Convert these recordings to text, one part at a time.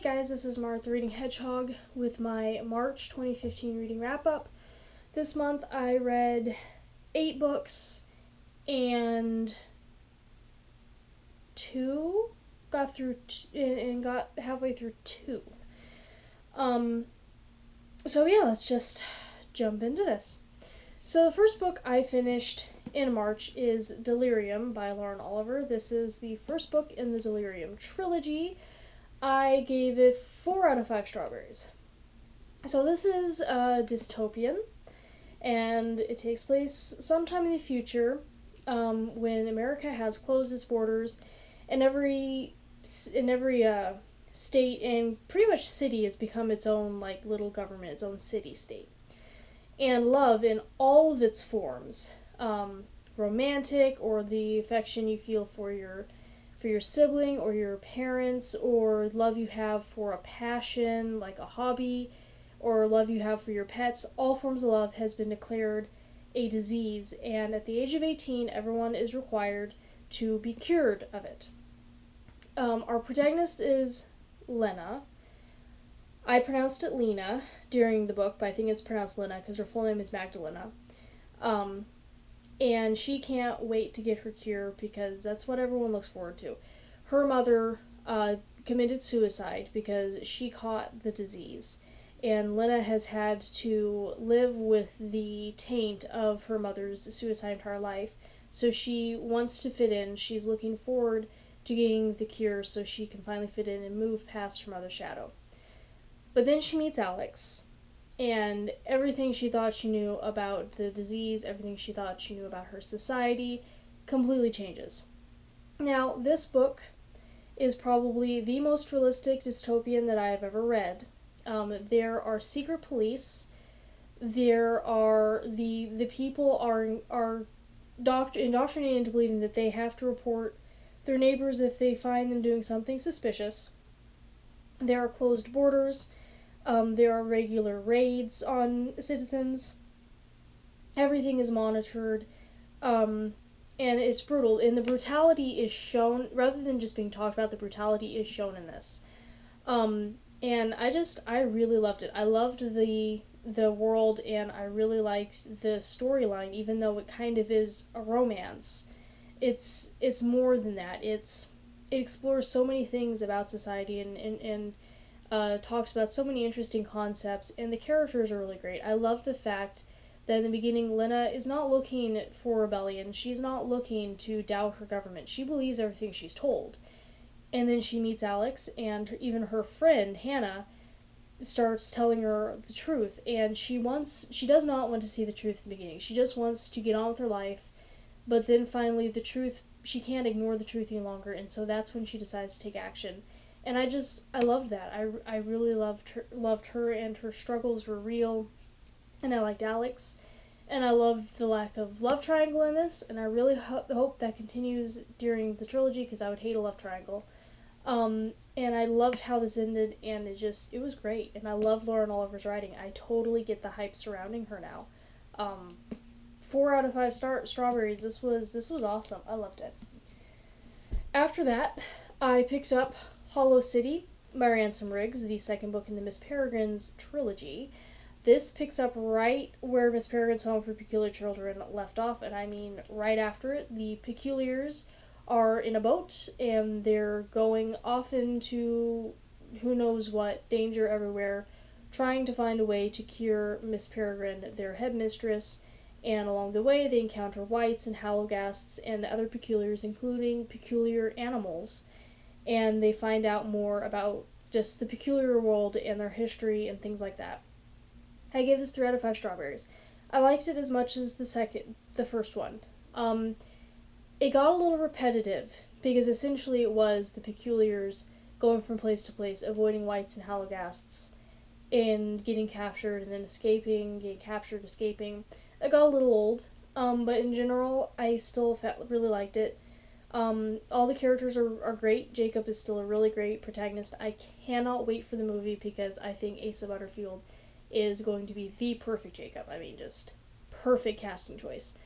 guys, this is Martha Reading Hedgehog with my March 2015 reading wrap-up. This month I read 8 books and got halfway through 2. So yeah, let's just jump into this. So the first book I finished in March is Delirium by Lauren Oliver. This is the first book in the Delirium trilogy. I gave it 4 out of 5 strawberries. So this is dystopian, and it takes place sometime in the future when America has closed its borders, and every state and pretty much city has become its own little government, its own city-state. And love in all of its forms, romantic, or the affection you feel for your sibling or your parents, or love you have for a passion like a hobby, or love you have for your pets, all forms of love has been declared a disease, and at the age of 18 everyone is required to be cured of it. Our protagonist is Lena. I pronounced it Lena during the book, but I think it's pronounced Lena because her full name is Magdalena. And she can't wait to get her cure because that's what everyone looks forward to. Her mother committed suicide because she caught the disease, and Lena has had to live with the taint of her mother's suicide entire life, so she wants to fit in. She's looking forward to getting the cure so she can finally fit in and move past her mother's shadow. But then she meets Alex, and everything she thought she knew about the disease, everything she thought she knew about her society, completely changes. Now, this book is probably the most realistic dystopian that I have ever read. There are secret police. There are the people are indoctrinated into believing that they have to report their neighbors if they find them doing something suspicious. There are closed borders. There are regular raids on citizens. Everything is monitored, and it's brutal. And the brutality is shown, rather than just being talked about, the brutality is shown in this. And I really loved it. I loved the world, and I really liked the storyline, even though it kind of is a romance. It's more than that. It explores so many things about society and talks about so many interesting concepts, and the characters are really great. I love the fact that in the beginning, Lena is not looking for rebellion. She's not looking to doubt her government. She believes everything she's told. And then she meets Alex, and even her friend, Hannah, starts telling her the truth. And she does not want to see the truth in the beginning. She just wants to get on with her life. But then finally, the truth, she can't ignore the truth any longer, and so that's when she decides to take action. And I loved that. I really loved her, and her struggles were real, and I liked Alex, and I loved the lack of love triangle in this, and I really hope that continues during the trilogy, because I would hate a love triangle. And I loved how this ended, and it was great, and I love Lauren Oliver's writing. I totally get the hype surrounding her now. 4 out of 5 strawberries. This was awesome. I loved it. After that, I picked up Hollow City by Ransom Riggs, the second book in the Miss Peregrine's trilogy. This picks up right where Miss Peregrine's Home for Peculiar Children left off, and I mean right after it. The Peculiars are in a boat, and they're going off into who knows what, danger everywhere, trying to find a way to cure Miss Peregrine, their headmistress, and along the way they encounter wights and hallowgasts and other peculiars, including peculiar animals. And they find out more about just the peculiar world and their history and things like that. I gave this 3 out of 5 strawberries. I liked it as much as the first one. It got a little repetitive, because essentially it was the peculiars going from place to place, avoiding wights and hallowgasts, and getting captured, and then escaping, getting captured, escaping. It got a little old, but in general, I still really liked it. All the characters are great. Jacob is still a really great protagonist. I cannot wait for the movie because I think Asa Butterfield is going to be the perfect Jacob. I mean, just perfect casting choice.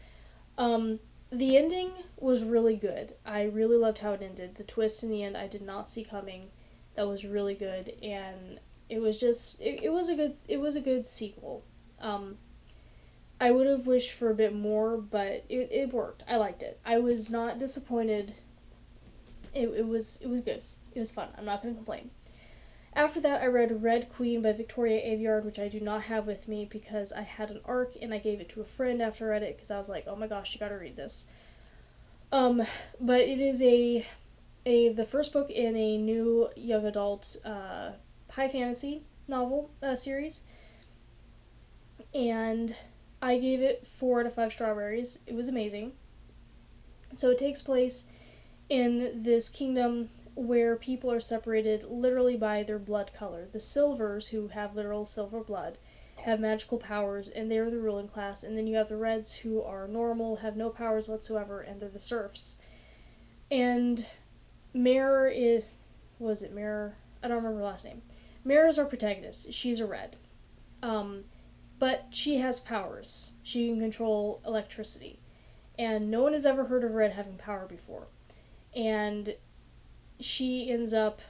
The ending was really good. I really loved how it ended. The twist in the end I did not see coming. that was really good, and it was just it was a good sequel. Um, I would have wished for a bit more, but it worked. I liked it. I was not disappointed. It was good. It was fun. I'm not going to complain. After that, I read Red Queen by Victoria Aveyard, which I do not have with me because I had an arc and I gave it to a friend after I read it because I was like, oh my gosh, you gotta read this. Um, but it is the first book in a new young adult high fantasy novel series, and I gave it 4 out of 5 strawberries. It was amazing. So it takes place in this kingdom where people are separated literally by their blood color. The Silvers, who have literal silver blood, have magical powers, and they're the ruling class. And then you have the Reds, who are normal, have no powers whatsoever, and they're the serfs. And Mare is... was it Mare? I don't remember her last name. Mare is our protagonist. She's a Red. But she has powers. She can control electricity. And no one has ever heard of Red having power before. And she ends up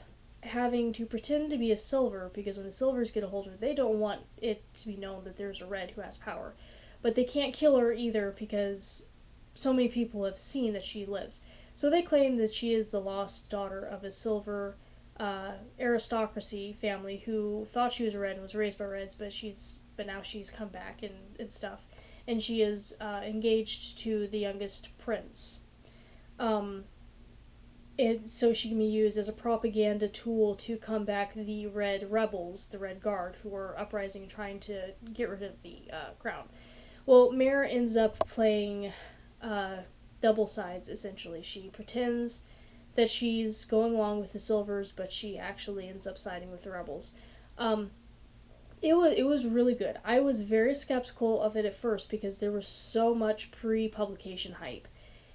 having to pretend to be a Silver, because when the Silvers get a hold of her, they don't want it to be known that there's a Red who has power. But they can't kill her either because so many people have seen that she lives. So they claim that she is the lost daughter of a Silver aristocracy family who thought she was a Red and was raised by Reds, but now she's come back and stuff. And she is engaged to the youngest prince. So she can be used as a propaganda tool to combat the Red rebels, the Red Guard, who are uprising and trying to get rid of the crown. Well, Mare ends up playing double sides, essentially. She pretends that she's going along with the Silvers, but she actually ends up siding with the rebels. It was really good. I was very skeptical of it at first because there was so much pre-publication hype.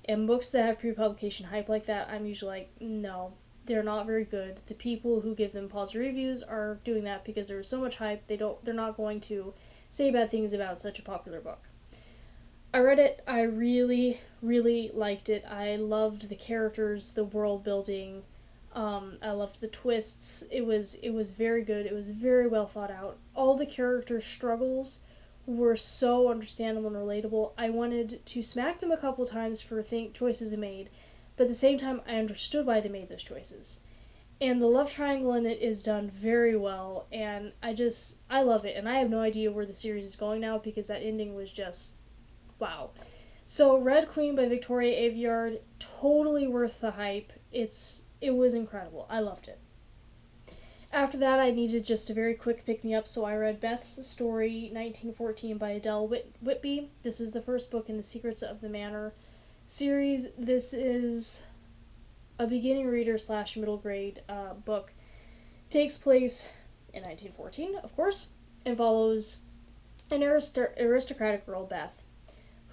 And books that have pre-publication hype like that, I'm usually like, no, they're not very good. The people who give them positive reviews are doing that because there was so much hype. They're not going to say bad things about such a popular book. I read it. I really, really liked it. I loved the characters, the world building. I loved the twists. It was very good. It was very well thought out. All the characters' struggles were so understandable and relatable. I wanted to smack them a couple times for choices they made, but at the same time, I understood why they made those choices. And the love triangle in it is done very well, and I love it. And I have no idea where the series is going now because that ending was just wow. So Red Queen by Victoria Aveyard, totally worth the hype. It was incredible. I loved it. After that, I needed just a very quick pick-me-up, so I read Beth's Story, 1914 by Adele Whitby. This is the first book in the Secrets of the Manor series. This is a beginning reader / middle grade book. It takes place in 1914, of course, and follows an aristocratic girl, Beth,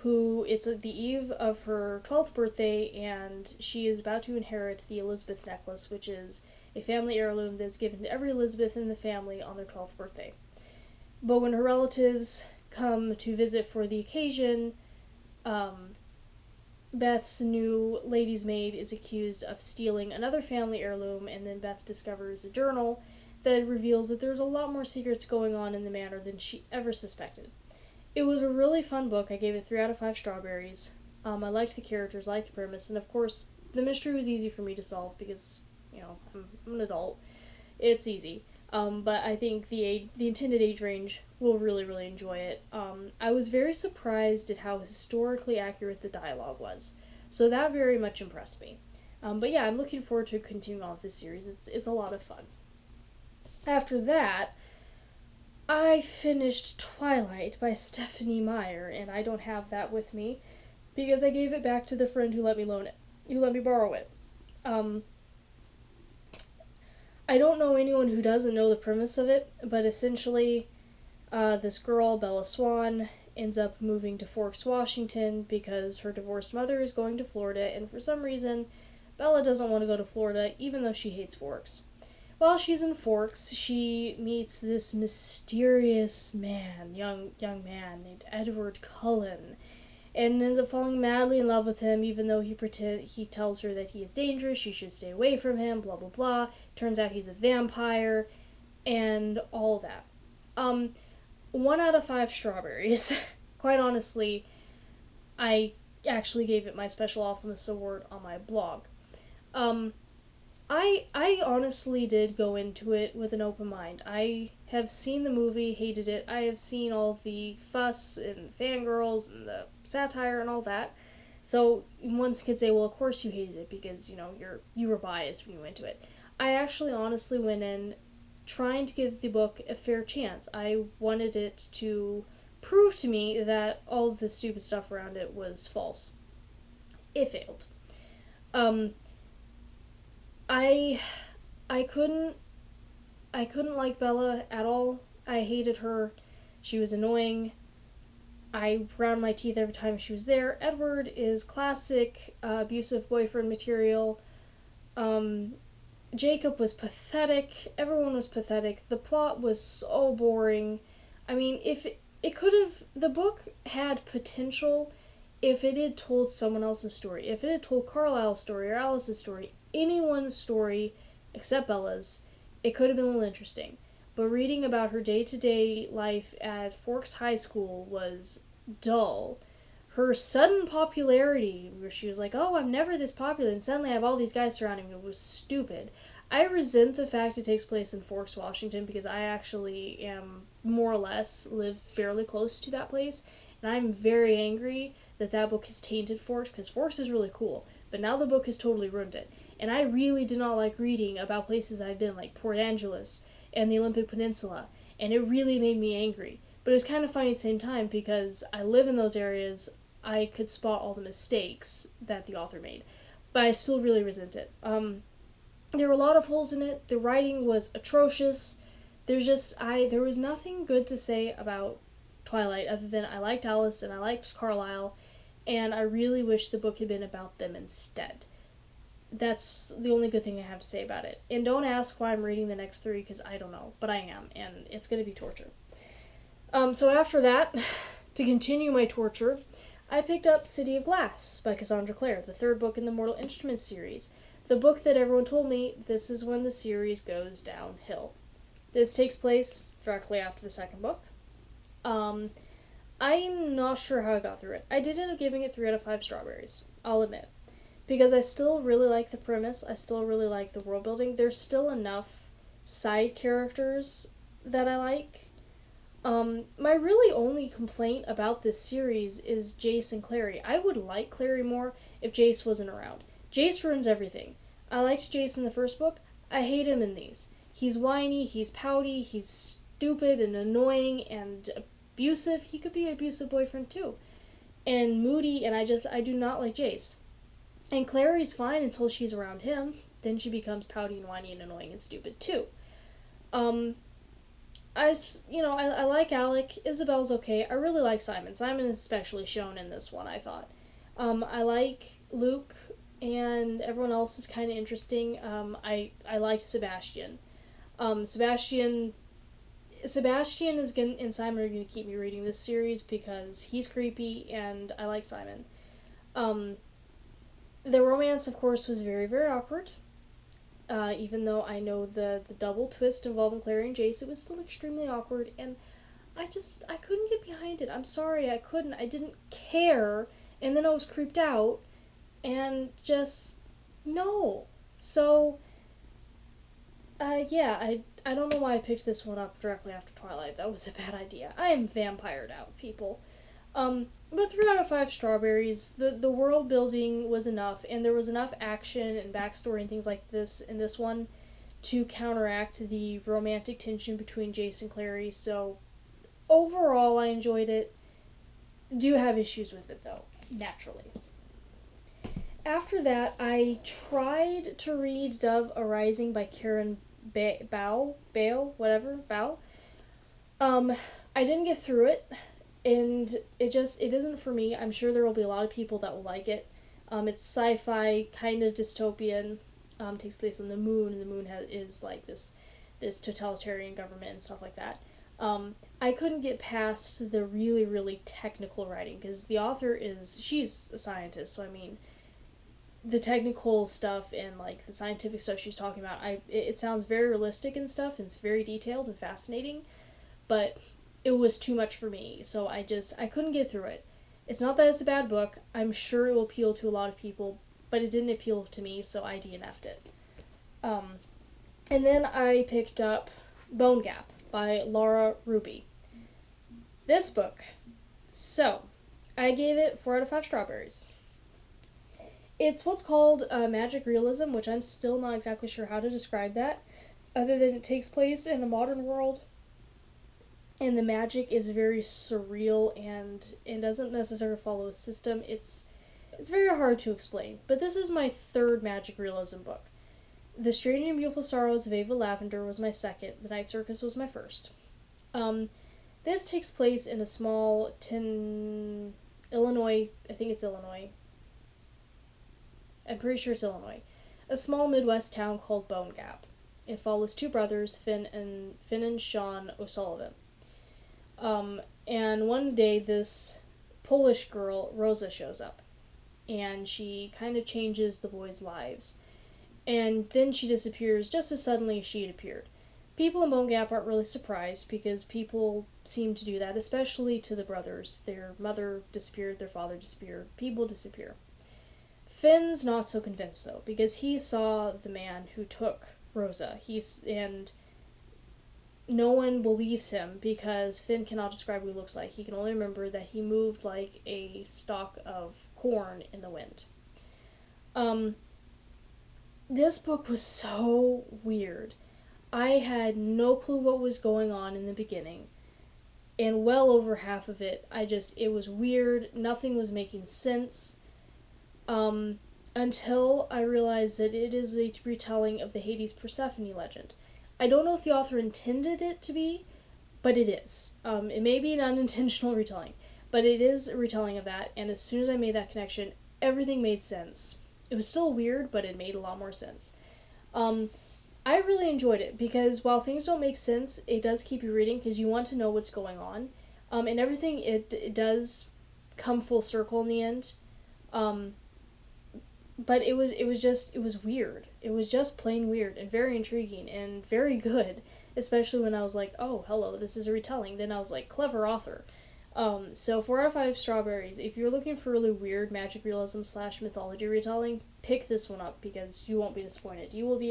who it's the eve of her 12th birthday, and she is about to inherit the Elizabeth necklace, which is a family heirloom that's given to every Elizabeth in the family on their 12th birthday. But when her relatives come to visit for the occasion, Beth's new lady's maid is accused of stealing another family heirloom, and then Beth discovers a journal that reveals that there's a lot more secrets going on in the manor than she ever suspected. It was a really fun book. I gave it 3 out of 5 strawberries. I liked the characters, liked the premise, and of course, the mystery was easy for me to solve because, I'm an adult. It's easy. But I think the intended age range will really, really enjoy it. I was very surprised at how historically accurate the dialogue was. So that very much impressed me. But yeah, I'm looking forward to continuing on with this series. It's a lot of fun. After that, I finished Twilight by Stephanie Meyer, and I don't have that with me because I gave it back to the friend who let me borrow it. I don't know anyone who doesn't know the premise of it, but essentially, this girl, Bella Swan, ends up moving to Forks, Washington because her divorced mother is going to Florida, and for some reason, Bella doesn't want to go to Florida, even though she hates Forks. While she's in Forks, she meets this mysterious man, young man named Edward Cullen, and ends up falling madly in love with him, even though he tells her that he is dangerous, she should stay away from him, blah blah blah. Turns out he's a vampire, and all that. 1 out of 5 strawberries. Quite honestly, I actually gave it my special awfulness award on my blog. I honestly did go into it with an open mind. I have seen the movie, hated it. I have seen all the fuss and fangirls and the satire and all that. So one could say, well, of course you hated it because, you were biased when you went to it. I actually honestly went in trying to give the book a fair chance. I wanted it to prove to me that all of the stupid stuff around it was false. It failed. I couldn't like Bella at all. I hated her. She was annoying. I ground my teeth every time she was there. Edward is classic abusive boyfriend material. Jacob was pathetic. Everyone was pathetic. The plot was so boring. I mean, if it could have, the book had potential if it had told someone else's story. If it had told Carlisle's story or Alice's story, anyone's story except Bella's, it could have been a little interesting. But reading about her day-to-day life at Forks High School was dull. Her sudden popularity, where she was like, oh, I'm never this popular, and suddenly I have all these guys surrounding me, was stupid. I resent the fact it takes place in Forks, Washington, because I actually am, more or less, live fairly close to that place, and I'm very angry that that book has tainted Forks, because Forks is really cool, but now the book has totally ruined it. And I really did not like reading about places I've been, like Port Angeles and the Olympic Peninsula, and it really made me angry. But it was kind of funny at the same time, because I live in those areas, I could spot all the mistakes that the author made. But I still really resent it. There were a lot of holes in it. The writing was atrocious. There was nothing good to say about Twilight other than I liked Alice and I liked Carlisle, and I really wish the book had been about them instead. That's the only good thing I have to say about it. And don't ask why I'm reading the next 3, because I don't know, but I am, and it's going to be torture. So after that, to continue my torture, I picked up City of Glass by Cassandra Clare, the 3rd book in the Mortal Instruments series. The book that everyone told me, this is when the series goes downhill. This takes place directly after the 2nd book. I'm not sure how I got through it. I did end up giving it 3 out of 5 strawberries, I'll admit. Because I still really like the premise, I still really like the world building. There's still enough side characters that I like. My really only complaint about this series is Jace and Clary. I would like Clary more if Jace wasn't around. Jace ruins everything. I liked Jace in the 1st book. I hate him in these. He's whiny, he's pouty, he's stupid and annoying and abusive. He could be an abusive boyfriend too. And moody, and I do not like Jace. And Clary's fine until she's around him. Then she becomes pouty and whiny and annoying and stupid too. I like Alec. Isabel's okay. I really like Simon. Simon is especially shown in this one, I thought. I like Luke, and everyone else is kind of interesting. I liked Sebastian. Sebastian is and Simon are gonna keep me reading this series because he's creepy, and I like Simon. The romance, of course, was very, very awkward. Even though I know the double twist involving Clary and Jace, it was still extremely awkward, and I couldn't get behind it. I'm sorry, I couldn't. I didn't care, and then I was creeped out, and no. So, I don't know why I picked this one up directly after Twilight. That was a bad idea. I am vampired out, people. But 3 out of 5 strawberries. The world building was enough, and there was enough action and backstory and things like this in this one to counteract the romantic tension between Jace and Clary. So overall, I enjoyed it. Do have issues with it though, naturally. After that, I tried to read Dove Arising by Karen Bao. I didn't get through it. And it isn't for me. I'm sure there will be a lot of people that will like it. It's sci-fi, kind of dystopian. Takes place on the moon, and the moon is like this totalitarian government and stuff like that. I couldn't get past the really, really technical writing because the author she's a scientist, so I mean, the technical stuff and like the scientific stuff she's talking about, it sounds very realistic and stuff, and it's very detailed and fascinating, but it was too much for me, so I couldn't get through it. It's not that it's a bad book. I'm sure it will appeal to a lot of people, but it didn't appeal to me, so I DNF'd it. Um, and then I picked up Bone Gap by Laura Ruby. This book, so I gave it 4 out of 5 strawberries. It's what's called magic realism, which I'm still not exactly sure how to describe that, other than it takes place in the modern world, and the magic is very surreal and it doesn't necessarily follow a system. It's very hard to explain, but this is my 3rd magic realism book. The Strange and Beautiful Sorrows of Ava Lavender was my 2nd. The Night Circus was my 1st. This takes place in a small Illinois, I think it's Illinois. I'm pretty sure it's Illinois. A small Midwest town called Bone Gap. It follows 2 brothers, Finn and Sean O'Sullivan. And one day this Polish girl, Rosa, shows up. And she kind of changes the boys' lives. And then she disappears just as suddenly as she had appeared. People in Bone Gap aren't really surprised because people seem to do that, especially to the brothers. Their mother disappeared, their father disappeared, people disappear. Finn's not so convinced though, because he saw the man who took Rosa. And no one believes him because Finn cannot describe what he looks like. He can only remember that he moved like a stalk of corn in the wind. This book was so weird. I had no clue what was going on in the beginning. And well over half of it, it was weird. Nothing was making sense. Until I realized that it is a retelling of the Hades Persephone legend. I don't know if the author intended it to be, but it is. It may be an unintentional retelling, but it is a retelling of that, and as soon as I made that connection, everything made sense. It was still weird, but it made a lot more sense. I really enjoyed it, because while things don't make sense, it does keep you reading, because you want to know what's going on. And everything, it does come full circle in the end. But it was weird. It was just plain weird, and very intriguing, and very good. Especially when I was like, oh, hello, this is a retelling. Then I was like, clever author. So 4 out of 5 strawberries. If you're looking for really weird magic realism / mythology retelling, pick this one up because you won't be disappointed. You will be